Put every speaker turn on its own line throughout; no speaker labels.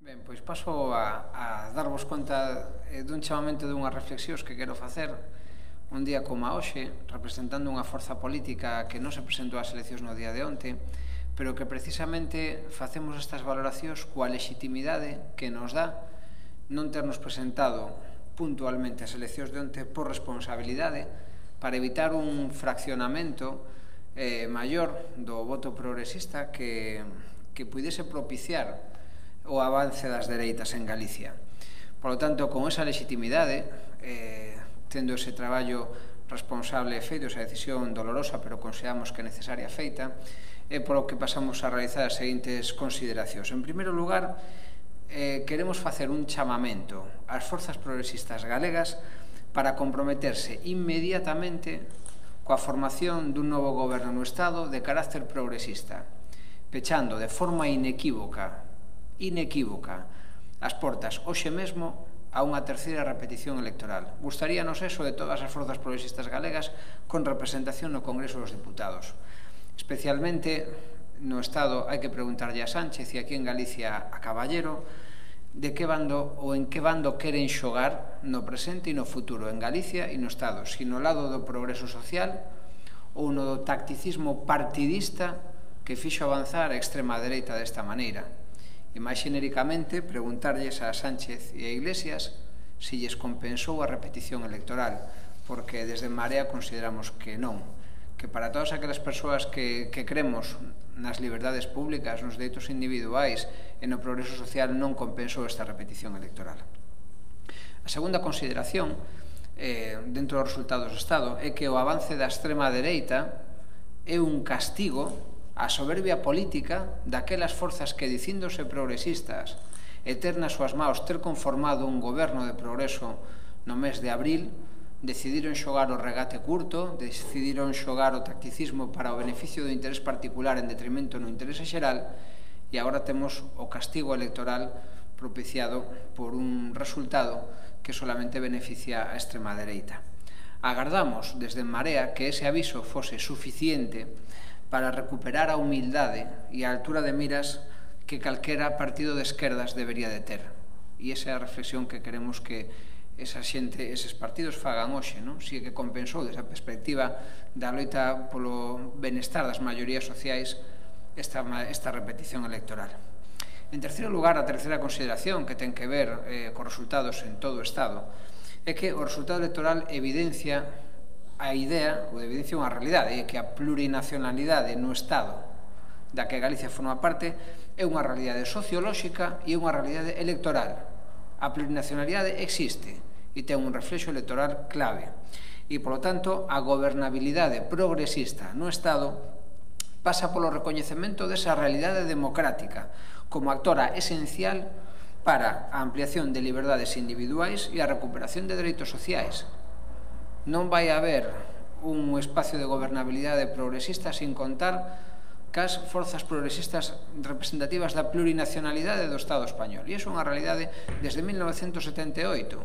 Ben, pois paso a darvos conta dun chamamento dunhas reflexións que quero facer un día como a hoxe, representando unha forza política que non se presentou ás eleccións no día de onte, pero que precisamente facemos estas valoracións coa legitimidade que nos dá non ternos presentado puntualmente as eleccións de onte por responsabilidade para evitar un fraccionamento maior do voto progresista que puidese propiciar o avance das dereitas en Galicia. Por lo tanto, con esa legitimidade, tendo ese traballo responsable e feito, esa decisión dolorosa, pero consideramos que é necesaria feita, é polo que pasamos a realizar as seguintes consideracións. En primeiro lugar, queremos facer un chamamento ás forzas progresistas galegas para comprometerse inmediatamente coa formación dun novo goberno no Estado de carácter progresista, pechando de forma inequívoca as portas hoxe mesmo a unha terceira repetición electoral. Gustaríanos eso de todas as forzas progresistas galegas con representación no Congreso dos Deputados. Especialmente no Estado hai que preguntarlle a Sánchez e aquí en Galicia a Caballero de que bando ou en que bando queren xogar no presente e no futuro en Galicia e no Estado, si no lado do progreso social ou no do tacticismo partidista que fixo avanzar a extrema dereita desta maneira. E máis xenéricamente preguntarlles a Sánchez e a Iglesias se lles compensou a repetición electoral, porque desde Marea consideramos que non, que para todas aquelas persoas que cremos nas liberdades públicas, nos dereitos individuais e no progreso social non compensou esta repetición electoral. A segunda consideración dentro dos resultados do Estado é que o avance da extrema dereita é un castigo a soberbia política daquelas forzas que, dicíndose progresistas e ter nas súas maus ter conformado un goberno de progreso no mes de abril, decidiron xogar o regate curto, decidiron xogar o tacticismo para o beneficio do interés particular en detrimento no interese xeral, e agora temos o castigo electoral propiciado por un resultado que solamente beneficia a extrema dereita. Agardamos desde Marea que ese aviso fose suficiente para recuperar a humildade e a altura de miras que calquera partido de esquerdas debería de ter. E esa é a reflexión que queremos que esa xente, eses partidos fagan hoxe, non? Si é que compensou desa perspectiva da loita polo benestar das maiorías sociais esta repetición electoral. En terceiro lugar, a terceira consideración que ten que ver cos resultados en todo o Estado é que o resultado electoral evidencia a idea, ou evidencia unha realidade, é que a plurinacionalidade no Estado da que Galicia forma parte é unha realidade sociolóxica e unha realidade electoral. A plurinacionalidade existe e ten un reflexo electoral clave. E, polo tanto, a gobernabilidade progresista no Estado pasa polo recoñecemento desa realidade democrática como actora esencial para a ampliación de liberdades individuais e a recuperación de dereitos sociais. Non vai haber un espacio de gobernabilidade progresista sin contar cas forzas progresistas representativas da plurinacionalidade do Estado español. E iso é unha realidade desde 1978.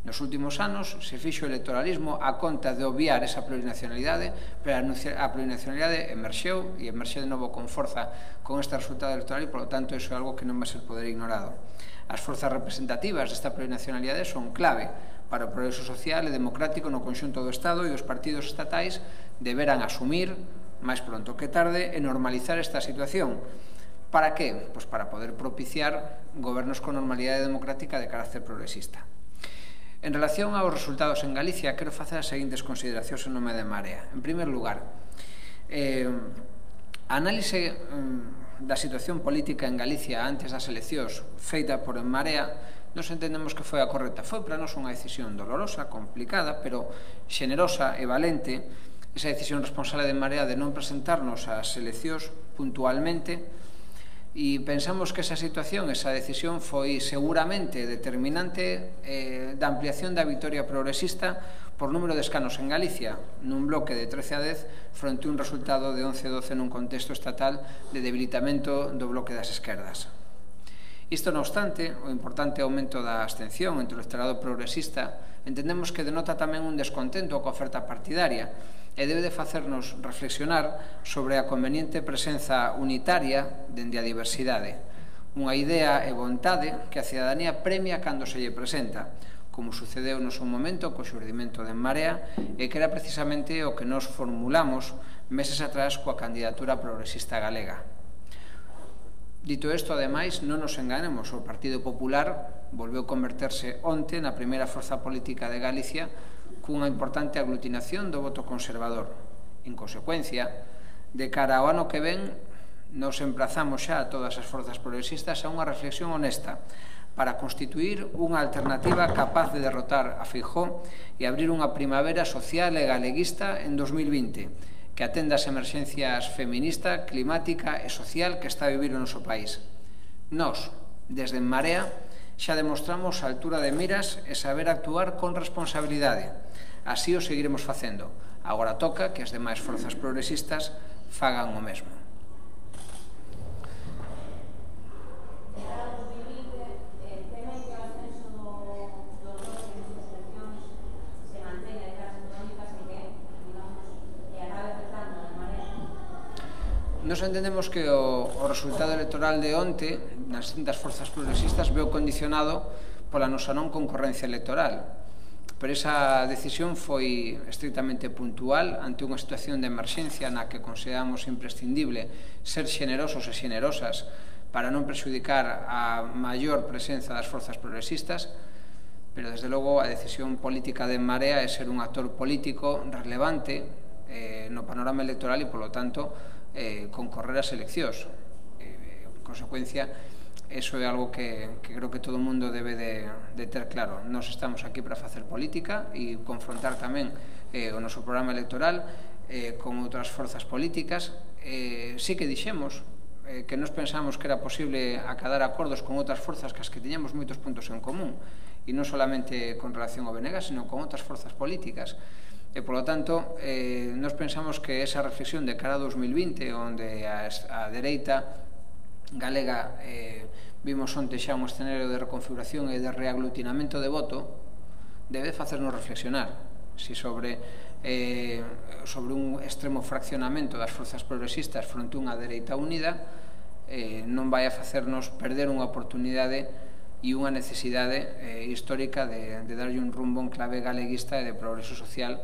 Nos últimos anos se fixo electoralismo a conta de obviar esa plurinacionalidade, pero a plurinacionalidade emerxeu e emerxe de novo con forza con este resultado electoral e, por lo tanto, iso é algo que non vai ser poder ignorado. As forzas representativas desta plurinacionalidade son clave para o progreso social e democrático no conxunto do Estado, e os partidos estatais deberán asumir máis pronto que tarde e normalizar esta situación. Para que? Pois para poder propiciar gobernos con normalidade democrática de carácter progresista. En relación aos resultados en Galicia, quero facer as seguintes consideracións en nome de Marea. En primer lugar, a análise da situación política en Galicia antes das eleccións feita por En Marea nos entendemos que foi a correcta. Foi para nós unha decisión dolorosa, complicada, pero xenerosa e valente, esa decisión responsable de Marea de non presentarnos ás eleccións puntualmente, e pensamos que esa situación, esa decisión foi seguramente determinante da ampliación da vitoria progresista por número de escanos en Galicia, nun bloque de 13 a 10 fronte a un resultado de 11 a 12 nun contexto estatal de debilitamento do bloque das esquerdas. Isto, non obstante, o importante aumento da abstención entre o electorado progresista entendemos que denota tamén un descontento coa oferta partidaria e debe de facernos reflexionar sobre a conveniente presenza unitaria dende a diversidade. unha idea e vontade que a cidadanía premia cando se lle presenta, como sucedeu no seu momento co xurdimento de En Marea, e que era precisamente o que nos formulamos meses atrás coa candidatura progresista galega. Dito isto, ademais, non nos enganemos, o Partido Popular volveu converterse onte na primeira forza política de Galicia cunha importante aglutinación do voto conservador. En consecuencia, de cara ao ano que ven, nos emprazamos xa a todas as forzas progresistas a unha reflexión honesta para constituir unha alternativa capaz de derrotar a Feijóo e abrir unha primavera social e galeguista en 2020 que atenda as emerxencias feminista, climática e social que está a vivir o noso país. Nós, desde En Marea, xa demostramos a altura de miras e saber actuar con responsabilidade. Así o seguiremos facendo. Agora toca que as demais forzas progresistas fagan o mesmo. Nos entendemos que o resultado electoral de onte nas distintas forzas progresistas veu condicionado pola nosa non concorrencia electoral. Pero esa decisión foi estrictamente puntual ante unha situación de emerxencia na que consideramos imprescindible ser xenerosos e xenerosas para non prexudicar a maior presenza das forzas progresistas, pero desde logo a decisión política de En Marea é ser un actor político relevante no panorama electoral e, polo tanto, concorrer ás eleccións. En consecuencia, eso é algo que creo que todo o mundo debe de ter claro. Nós estamos aquí para facer política e confrontar tamén o noso programa electoral con outras forzas políticas. Sí que dixemos que nos pensamos que era posible acadar acordos con outras forzas que as que tiñamos moitos puntos en común, e non solamente con relación ao BNG, sino con outras forzas políticas. E, polo tanto, nos pensamos que esa reflexión de cara a 2020, onde a dereita galega vimos onte xa un escenario de reconfiguración e de reaglutinamento de voto, debe facernos reflexionar si sobre un extremo fraccionamento das forzas progresistas fronte a unha dereita unida non vai a facernos perder unha oportunidade e unha necesidade histórica de darlle un rumbo en clave galeguista e de progreso social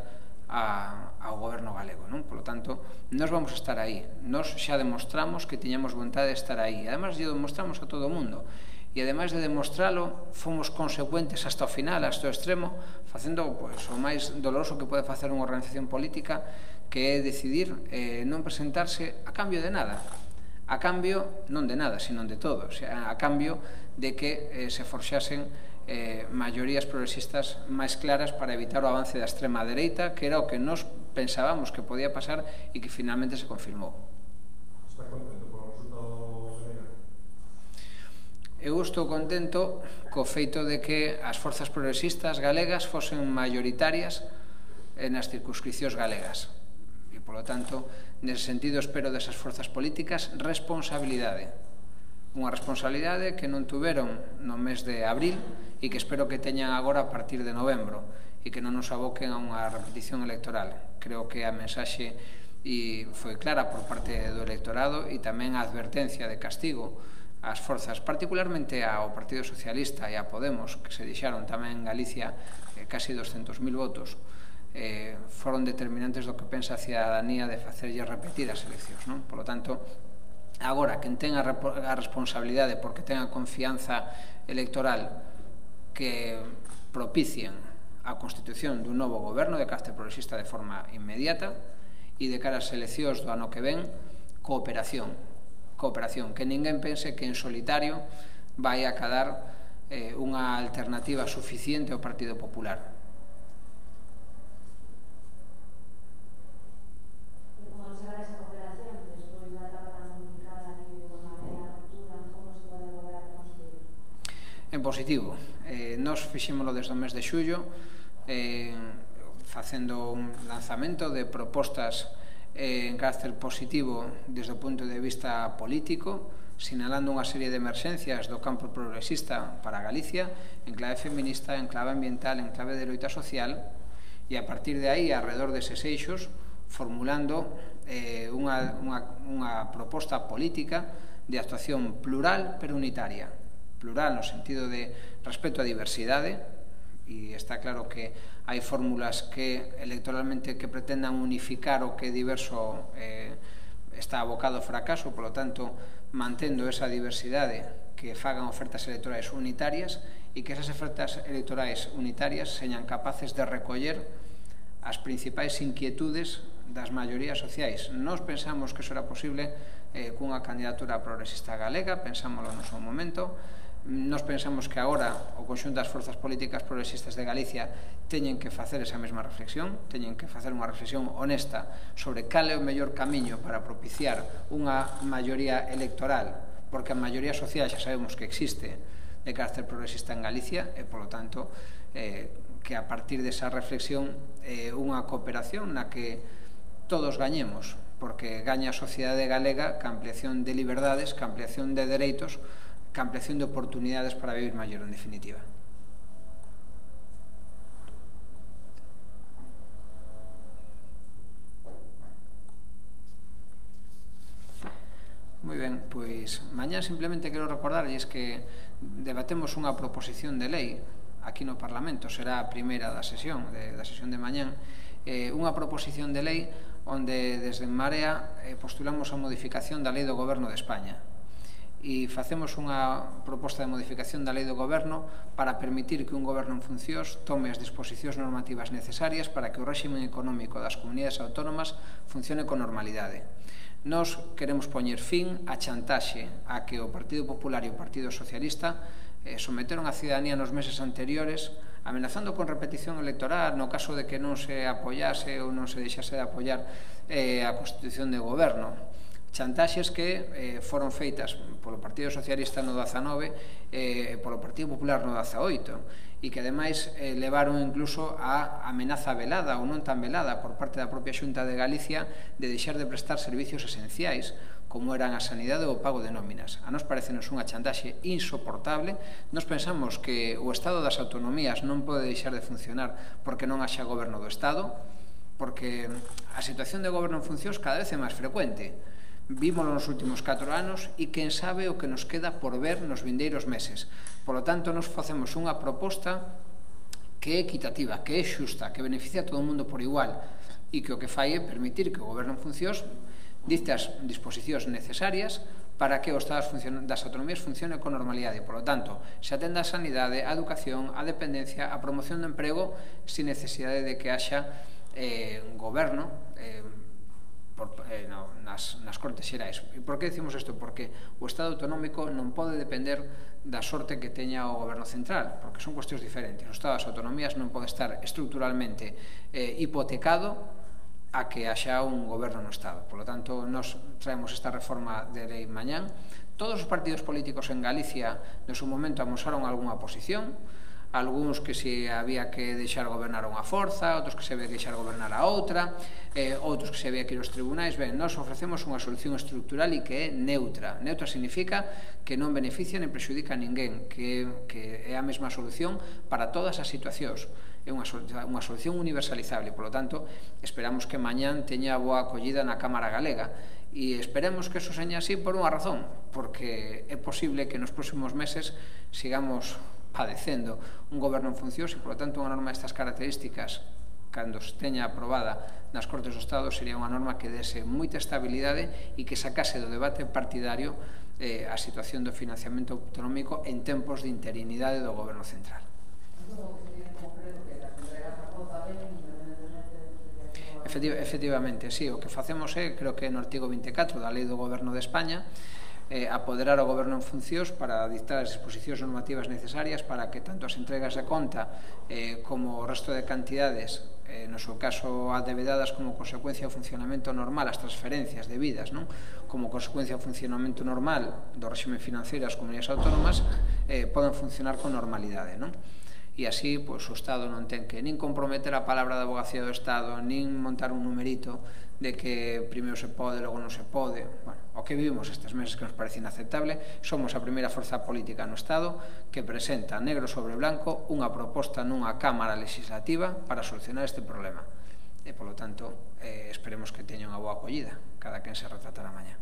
ao goberno galego, non? Por lo tanto, nós vamos a estar aí. Nós xa demostramos que tiñamos vontade de estar aí. Además, lle demostramos a todo o mundo. E, ademais de demostralo, fomos consecuentes hasta o final, hasta o extremo, facendo o máis doloroso que pode facer unha organización política, que é decidir non presentarse a cambio de nada. A cambio, non de nada, sino de todo. O sea, a cambio de que se forxasen maiorías progresistas máis claras para evitar o avance da extrema dereita, que era o que nos pensábamos que podía pasar e que finalmente se confirmou.
Está contento con o resultado general?
Eu estou contento co feito de que as forzas progresistas galegas fosen maioritarias nas circunscripcións galegas. E, polo tanto, nese sentido, espero desas forzas políticas responsabilidade. Unha responsabilidade que non tuveron no mes de abril e que espero que teñan agora a partir de novembro e que non nos aboquen a unha repetición electoral. Creo que a mensaxe foi clara por parte do electorado e tamén a advertencia de castigo ás forzas, particularmente ao Partido Socialista e a Podemos, que se deixaron tamén en Galicia casi 200.000 votos, foron determinantes do que pensa a cidadanía de facerlle repetir as eleccións, non? Por lo tanto, agora, quen ten a responsabilidade porque ten a confianza electoral que propicien a constitución dun novo goberno de carácter progresista de forma inmediata e de cara ás eleccións do ano que ven, cooperación, que ninguén pense que en solitario vai a cadar unha alternativa suficiente ao Partido Popular. En positivo, nós fixémolo desde o mes de xullo, facendo un lanzamento de propostas en carácter positivo desde o punto de vista político, sinalando unha serie de emerxencias do campo progresista para Galicia, en clave feminista, en clave ambiental, en clave de loita social, e a partir de aí, alrededor deses eixos, formulando unha proposta política de actuación plural pero unitaria. Plural no sentido de respeto á diversidade, e está claro que hai fórmulas que electoralmente que pretendan unificar o que é diverso está abocado ao fracaso, polo tanto, mantendo esa diversidade, que fagan ofertas electorais unitarias e que esas ofertas electorais unitarias señan capaces de recoller as principais inquietudes das maiorías sociais. Nós pensamos que iso era posible cunha candidatura progresista galega, pensámoslo no seu momento. Nós pensamos que agora o conxunto das forzas políticas progresistas de Galicia teñen que facer esa mesma reflexión, teñen que facer unha reflexión honesta sobre cal é o mellor camiño para propiciar unha maioría electoral, porque a maioría social xa sabemos que existe de carácter progresista en Galicia e, polo tanto, que a partir desa reflexión unha cooperación na que todos gañemos, porque gaña a sociedade galega ca ampliación de liberdades, ca ampliación de dereitos, ca ampliación de oportunidades para vivir maior, en definitiva. Moi ben, pois mañá simplemente quero recordarlles que debatemos unha proposición de lei aquí no Parlamento, será a primeira da sesión de mañán, unha proposición de lei onde desde En Marea postulamos a modificación da Lei do Goberno de España e facemos unha proposta de modificación da Lei do Goberno para permitir que un goberno en funcións tome as disposicións normativas necesarias para que o réximen económico das comunidades autónomas funcione con normalidade. Nós queremos poñer fin á chantaxe a que o Partido Popular e o Partido Socialista someteron a cidadanía nos meses anteriores amenazando con repetición electoral no caso de que non se apoiase ou non se deixase de apoiar a Constitución de Goberno. Chantaxes que foron feitas polo Partido Socialista no 19 e polo Partido Popular no 18 e que ademais levaron incluso a amenaza velada ou non tan velada por parte da propia Xunta de Galicia de deixar de prestar servicios esenciais como eran a sanidade ou o pago de nóminas. A nos parecenos unha chantaxe insoportable. Nos pensamos que o Estado das autonomías non pode deixar de funcionar porque non haxa goberno do Estado, porque a situación de goberno en funcións cada vez é máis frecuente. Vímolo nos últimos 4 anos e quen sabe o que nos queda por ver nos vindeiros meses. Por lo tanto, nos facemos unha proposta que é equitativa, que é xusta, que beneficia a todo o mundo por igual e que o que fai é permitir que o goberno en funcións dicte as disposicións necesarias para que o Estado das autonomías funcione con normalidade. Por lo tanto, se atenda a sanidade, a educación, a dependencia, a promoción do emprego, sin necesidade de que haxa goberno nas Cortes Xerais. E por que dicimos isto? Porque o Estado autonómico non pode depender da sorte que teña o goberno central, porque son cuestións diferentes. O Estado das autonomías non pode estar estructuralmente hipotecado a que haxa un goberno no Estado. Por lo tanto, nos traemos esta reforma de lei mañán. Todos os partidos políticos en Galicia no seu momento amosaron algunha posición, algúns que se había que deixar gobernar unha forza, outros que se había que deixar gobernar a outra, outros que se había que ir aos tribunais. Ben, nós ofrecemos unha solución estructural e que é neutra. Neutra significa que non beneficia nem prexudica a ninguén, que é a mesma solución para todas as situacións. É unha solución universalizable. Por lo tanto, esperamos que mañán teña boa acollida na Cámara Galega e esperemos que eso seña así por unha razón, porque é posible que nos próximos meses sigamos padecendo un goberno en funcións e, por lo tanto, unha norma destas características, cando se teña aprobada nas Cortes do Estado, sería unha norma que dese moita estabilidade e que sacase do debate partidario a situación do financiamento autonómico en tempos de interinidade do goberno central. Efectivamente, sí, o que facemos é, creo que no artigo 24 da Lei do Goberno de España, apoderar o goberno en funcións para dictar as disposicións normativas necesarias para que tanto as entregas de conta como o resto de cantidades, no seu caso adevedadas como consecuencia do funcionamento normal, as transferencias debidas, non? Como consecuencia do funcionamento normal do réxime financeiro das comunidades autónomas, poden funcionar con normalidade, non? E así, pois, o Estado non ten que nin comprometer a palabra da Abogacía do Estado, nin montar un numerito de que primeiro se pode, logo non se pode. Bueno, o que vivimos estes meses que nos parece inaceptable. Somos a primeira forza política no Estado que presenta negro sobre blanco unha proposta nunha Cámara Legislativa para solucionar este problema. e, polo tanto, esperemos que teña unha boa acollida cada quen se retratará mañá.